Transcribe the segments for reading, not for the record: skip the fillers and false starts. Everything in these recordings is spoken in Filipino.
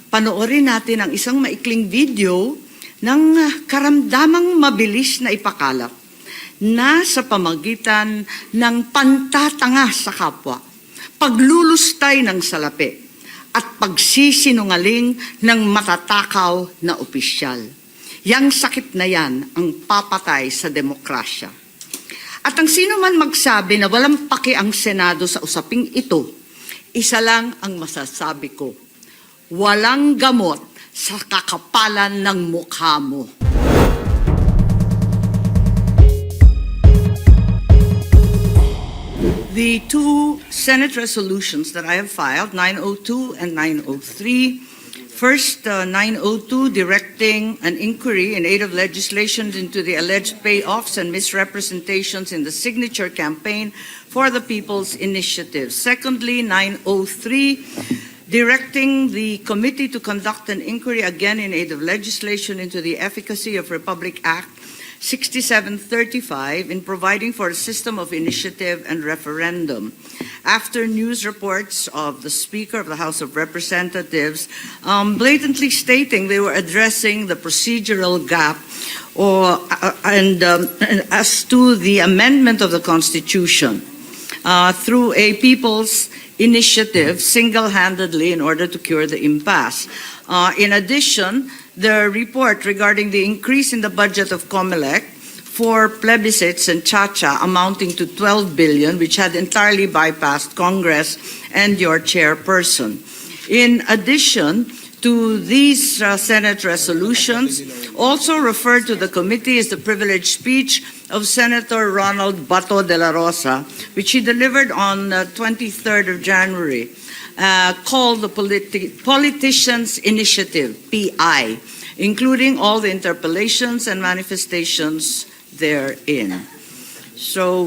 Panoorin natin ang isang maikling video ng karamdamang mabilis na ipakalat na sa pamagitan ng pantatanga sa kapwa, paglulustay ng salapi, at pagsisinungaling ng matatakaw na opisyal. Yang sakit na yan ang papatay sa demokrasya. At ang sino man magsabi na walang paki ang Senado sa usaping ito, isa lang ang masasabi ko: walang gamot sa kakapalan ng mukha mo. The two Senate resolutions that I have filed, 902 and 903, first, 902 directing an inquiry in aid of legislation into the alleged payoffs and misrepresentations in the signature campaign for the People's Initiative. Secondly, 903 directing the committee to conduct an inquiry again in aid of legislation into the efficacy of Republic Act 6735 in providing for a system of initiative and referendum. After news reports of the Speaker of the House of Representatives blatantly stating they were addressing the procedural gap and as to the amendment of the Constitution through a people's initiative single-handedly in order to cure the impasse. In addition, the report regarding the increase in the budget of COMELEC for plebiscites and Chacha amounting to 12 billion, which had entirely bypassed Congress and your chairperson. In addition to these Senate resolutions, also referred to the committee is the privileged speech of Senator Ronald Bato de la Rosa, which he delivered on 23rd of January, called the Politicians' Initiative, PI, including all the interpellations and manifestations therein. So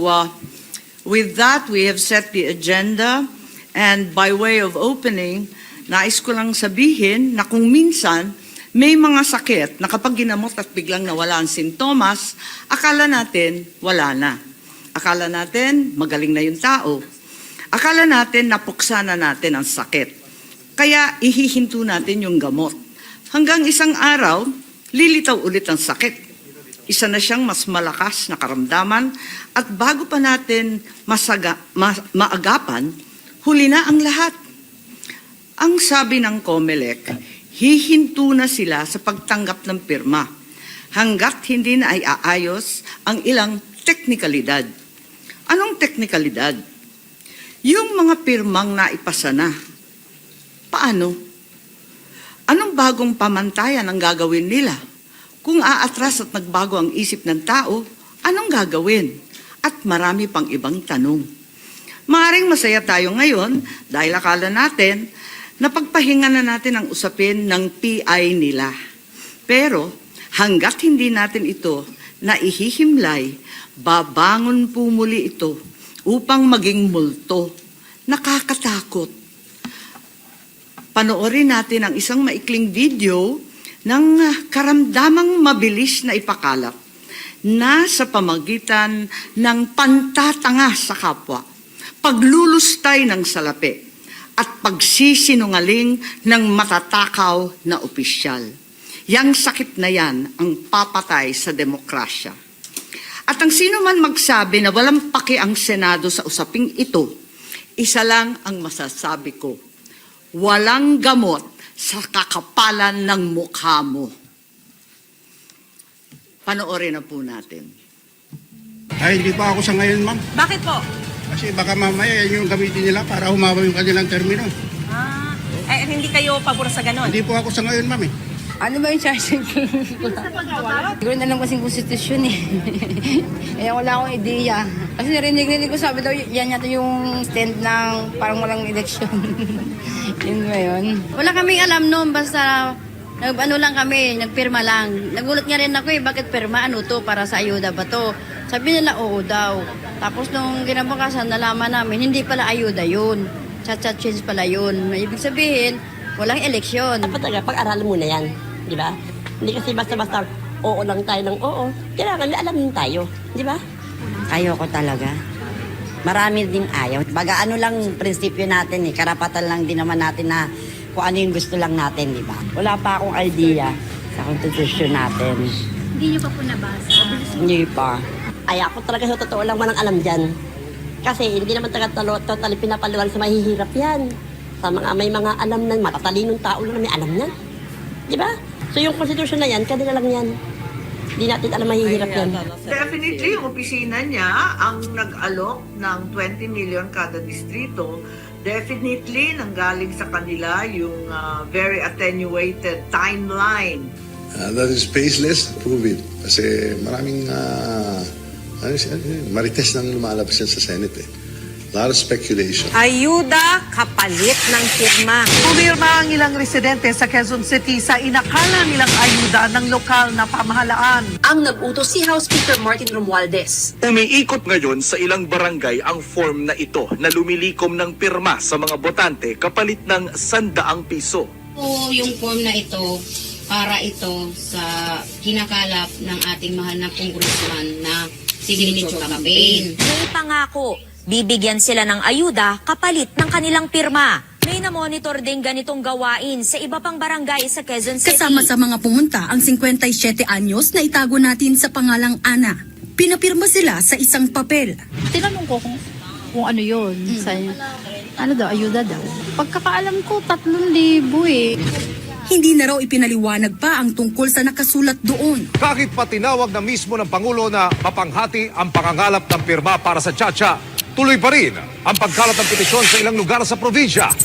with that, we have set the agenda, and by way of opening, nais ko lang sabihin na kung minsan may mga sakit na kapag ginamot at biglang nawala ang sintomas, akala natin wala na. Akala natin magaling na yung tao. Akala natin napuksa na natin ang sakit. Kaya ihihinto natin yung gamot. Hanggang isang araw, lilitaw ulit ang sakit. Isa na siyang mas malakas na karamdaman at bago pa natin maagapan, huli na ang lahat. Ang sabi ng COMELEC, hihinto na sila sa pagtanggap ng pirma hanggat hindi na ay aayos ang ilang teknikalidad. Anong teknikalidad? Yung mga pirmang naipasa na. Paano? Anong bagong pamantayan ang gagawin nila? Kung aatras at nagbago ang isip ng tao, anong gagawin? At marami pang ibang tanong. Maaring masaya tayo ngayon dahil akala natin na pagpahinga na natin ang usapin ng PI nila. Pero hanggat hindi natin ito naihihimlay, babangon po muli ito upang maging multo. Nakakatakot. Panoorin natin ang isang maikling video ng karamdamang mabilis na ipakalat na sa pamagitan ng pantatanga sa kapwa, paglulustay ng salapi, at pagsisinungaling ng matatakaw na opisyal. Yang sakit na yan ang papatay sa demokrasya. At ang sino man magsabi na walang paki ang Senado sa usaping ito, isa lang ang masasabi ko: walang gamot sa kakapalan ng mukha mo. Panoorin na po natin. Ay, hindi pa ako sa ngayon, ma'am. Bakit po? Kasi baka mamaya yan yung gamitin nila para humawa yung kanilang termino. Hindi kayo pabor sa ganon? Hindi po ako sa ngayon, ma'am eh. Ano ba yung charging? Siguro na lang kasing konstitusyon eh. Kaya wala akong ideya. Kasi narinig ko sabi daw, yan yata yung stand ng parang walang eleksyon. Yun ba yun? Wala kaming alam noon, basta ano lang kami, nagpirma lang. Nagulat nga rin ako eh, bakit pirma? Ano to? Para sa ayuda ba to? Sabi nila, oo daw. Tapos nung ginabukasan, nalaman namin, hindi pala ayuda yun. Chat-chat change pala yun. Ibig sabihin, walang eleksyon. Dapat talaga, pag-aralan mo na yan. Di ba? Hindi kasi basta-basta oo lang tayo ng oo. Kailangan may alam din tayo. Di ba? Ayoko talaga. Marami din ayaw. Baga ano lang prinsipyo natin eh. Karapatan lang din naman natin na kung ano yung gusto lang natin, di ba? Wala pa akong idea sa konstitusyon natin. Hindi niyo pa po nabasa. Hindi pa. Ay ako talaga sa totoo lang walang alam dyan. Kasi hindi naman totally pinapaluan sa mahihirap yan. Sa mga may mga alam na, matatalinong tao lang na may alam na. Di ba? So yung konstitusyon na yan, kanila lang yan. Hindi natin alam mahihirap yan. Definitely, yung opisina niya ang nag-alok ng 20 million kada distrito. Definitely, nanggaling sa kanila yung very attenuated timeline. That is baseless, prove it. Kasi maraming marites nang lumalabas yan sa Senate eh. A lot of speculation. Ayuda kapalit ng pirma. Pumirma ang ilang residente sa Quezon City sa inakala nilang ayuda ng lokal na pamahalaan. Ang nag-utos si House Speaker Martin Romualdez. Umiikot ngayon sa ilang barangay ang form na ito na lumilikom ng pirma sa mga botante kapalit ng 100 piso. Yung form na ito, para ito sa kinakalap ng ating mahal na congressman na signature campaign. May pangako, bibigyan sila ng ayuda kapalit ng kanilang pirma. May na-monitor din ganitong gawain sa iba pang barangay sa Quezon City. Kasama sa mga pumunta ang 57 anyos na itago natin sa pangalang Ana. Pinapirma sila sa isang papel. Tinanong ko kung ano yun. Ano daw, ayuda daw. Pagkakaalam ko, 3,000 eh. Hindi na raw ipinaliwanag pa ang tungkol sa nakasulat doon. Kahit pa tinawag na mismo ng Pangulo na mapanghati ang pangangalap ng pirma para sa Chacha, tuloy pa rin ang pagkalat ng petisyon sa ilang lugar sa probinsya.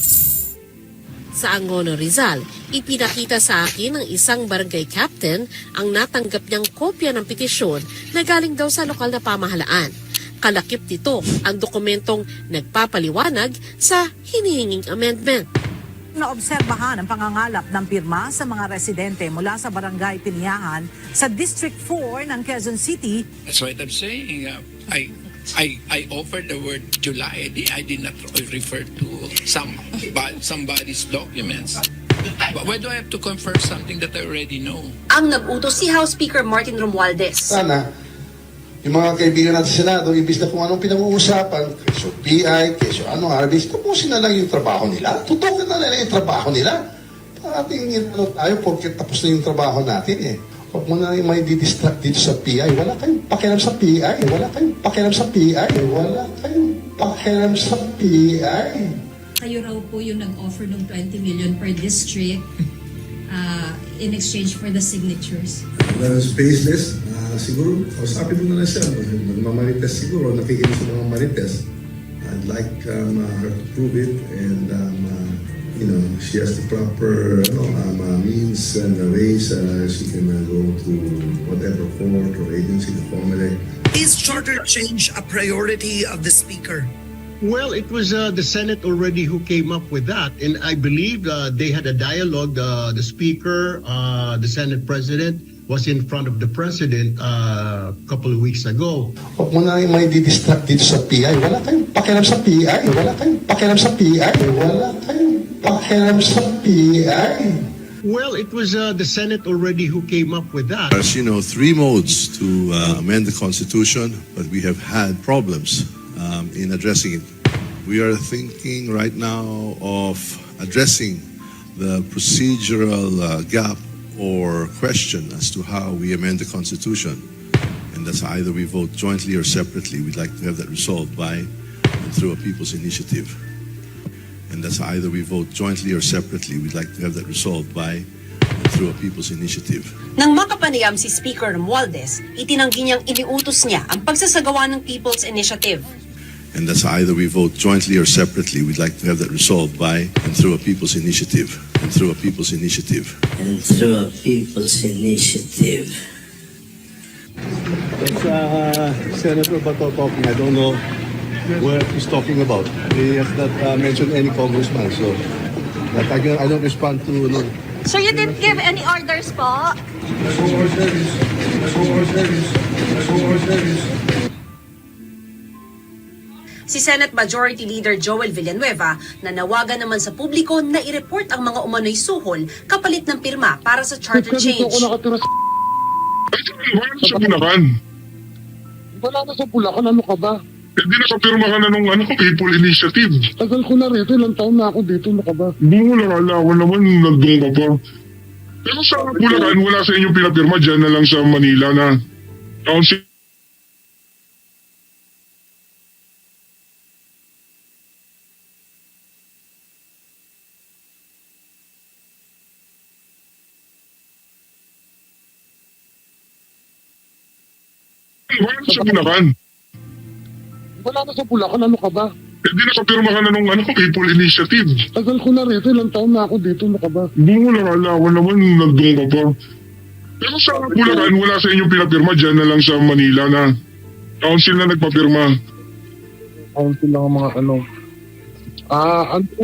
Sa Angono, Rizal, ipinakita sa akin ng isang barangay captain ang natanggap niyang kopya ng petisyon na galing daw sa lokal na pamahalaan. Kalakip nito ang dokumentong nagpapaliwanag sa hinihinging amendment. Naobserbahan ang pangangalap ng pirma sa mga residente mula sa Barangay Piniahan sa District 4 ng Quezon City. That's what I'm saying. I offered the word July. I did not refer to somebody's documents. But why do I have to confirm something that I already know? Ang nag-utos si House Speaker Martin Romualdez. Sana, yung mga kaibigan natin sa Senado, imbis na kung anong pinag-uusapan, keso PI, keso anong arbis, tapusin na lang yung trabaho nila. Tutukan na lang yung trabaho nila. Parating tayo porque tapos na yung trabaho natin eh. Huwag mo na may didistract dito sa PI. Wala kayong pakialam sa PI. Wala kayong pakialam sa PI. Wala kayong pakialam sa PI. Kayo raw po yung nag-offer ng 20 million per district in exchange for the signatures. That is baseless. Siguro, kausapin mo na lang siya. Magmamarites siguro, nakikinig sa mga marites. I'd like her to prove it and she has the proper means and ways she can go to whatever court or agency to formulate. Is charter change a priority of the Speaker? Well, it was the Senate already who came up with that. And I believe they had a dialogue. The Speaker, the Senate President, was in front of the President a couple of weeks ago. Huwag mo na may didistract dito sa PI. Wala kayong pakialam sa PI. Wala kayong pakialam sa PI. Wala kayong pakialam sa PI. Well, it was the Senate already who came up with that. As you know, 3 modes to amend the Constitution, but we have had problems in addressing it. We are thinking right now of addressing the procedural gap or question as to how we amend the Constitution. And that's either we vote jointly or separately. We'd like to have that resolved by and through a people's initiative. And that's either we vote jointly or separately. We'd like to have that resolved by and through a people's initiative. Nang makapanayam si Speaker Romualdez, itinanggi niyang iniutos niya ang pagsasagawa ng People's Initiative. And that's either we vote jointly or separately. We'd like to have that resolved by and through a people's initiative. And through a people's initiative. And through a people's initiative. It's Senator Bato talking. I don't know what he's talking about. He has not mentioned any congressman, so that I don't respond to. So you didn't give any orders po? Si Senate Majority Leader Joel Villanueva nanawagan naman sa publiko na i-report ang mga umano'y suhol kapalit ng pirma para sa charter change. Wala na sa Bulacan, ano ka ba? Hindi nakapirma ka na nung People Initiative. Tagal ko na rito, ilang taon na ako dito, ano ka ba? Hindi mo nakala ko naman nandun ka pa. Pero sa Bulacan, wala sa inyong pinapirma dyan na lang sa Manila na council. Wala sa Bulacan. Wala na sa Bulacan, ano ka ba? Hindi nakapirma ka na nung People Initiative. Tagal ko na rito, ilang taon na ako dito, ano ka ba? Hindi mo nakala ko naman nandun ka pa. Pero sa Bulacan, wala sa inyong pinapirma dyan na lang sa Manila na council na nagpapirma. Council lang ang mga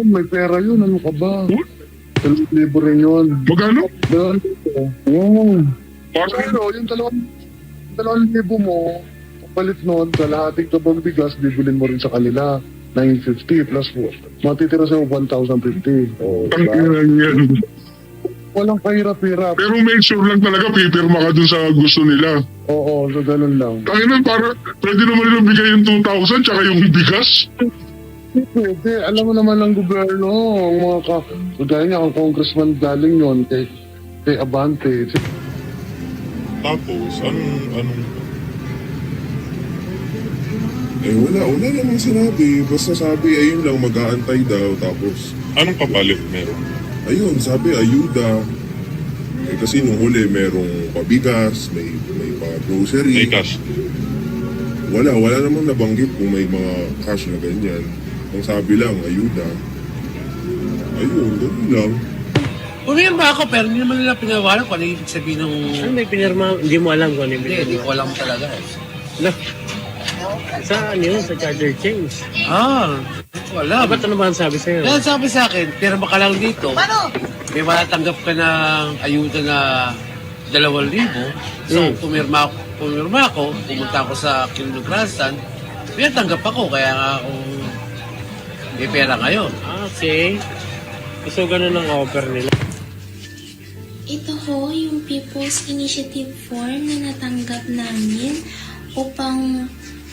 may pera yun, ano ka ba? 2,000 rin yun. Magkano? Oo. Pero yung 2,000 mo, palit noon, sa lahating tabang bigas, bibilin mo rin sa kanila. 950 plus po. Matitira sa'yo 1,050. Ang yan. Walang kahirap-hirap. Pero make sure lang talaga pipirma ka dun sa gusto nila. Oo, so ganun lang. Kaya para pwede naman nilang bigay yung 2,000 tsaka yung bigas. Pwede. Alam mo naman ng gobyerno, ang mga kagaya niya, ang congressman galing yon kay Abante. Tapos, anong... wala namang sinabi. Basta sabi, ayun lang, mag-aantay daw. Tapos, Anong kapalit meron? ayun, sabi, ayuda. Kasi nung huli, merong pabigas, may pa-grocery. cash. Wala namang nabanggit kung may mga cash na ganyan. Ang sabi lang, ayuda. Ayun, ganun lang. Pumirma ako pero hindi naman nila pinawalan kung ano yung ibig sabihin ng... Ano may pinirma? Hindi mo alam kung ano yung Hindi ko alam talaga eh. Sa sa charger change. Wala. Ba't ano ba ang sabi sa'yo? Kaya sabi sa akin, pirma ka lang dito. May matatanggap ka ng ayuda na 2,000. So, pumirma ako, pumunta ako sa Kinunugrasan, pinatanggap ako, kaya nga ako may pera ngayon. Okay. So, ganun ang offer nila. Ito ho yung People's Initiative form na natanggap namin upang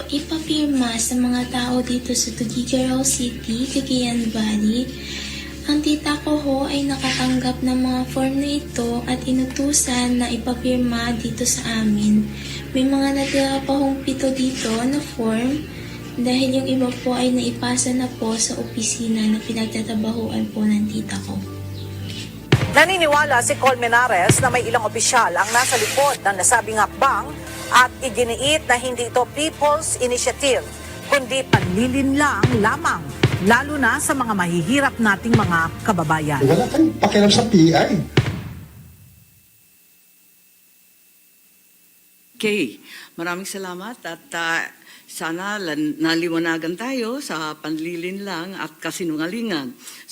ipapirma sa mga tao dito sa Tuguegarao City, Cagayan Valley. Ang tita ko ho ay nakatanggap ng mga form na ito at inutusan na ipapirma dito sa amin. May mga natira pa hong 7 dito na form dahil yung iba po ay naipasa na po sa opisina na pinagtatabahuan po ng tita ko. Naniniwala si Colmenares na may ilang opisyal ang nasa likod ng nasabing hakbang at iginiit na hindi ito People's Initiative, kundi panlilinlang lamang, lalo na sa mga mahihirap nating mga kababayan. Wala kang pakialam sa PI. Okay, maraming salamat at sana naliwanagan tayo sa panlilinlang at kasinungalingan.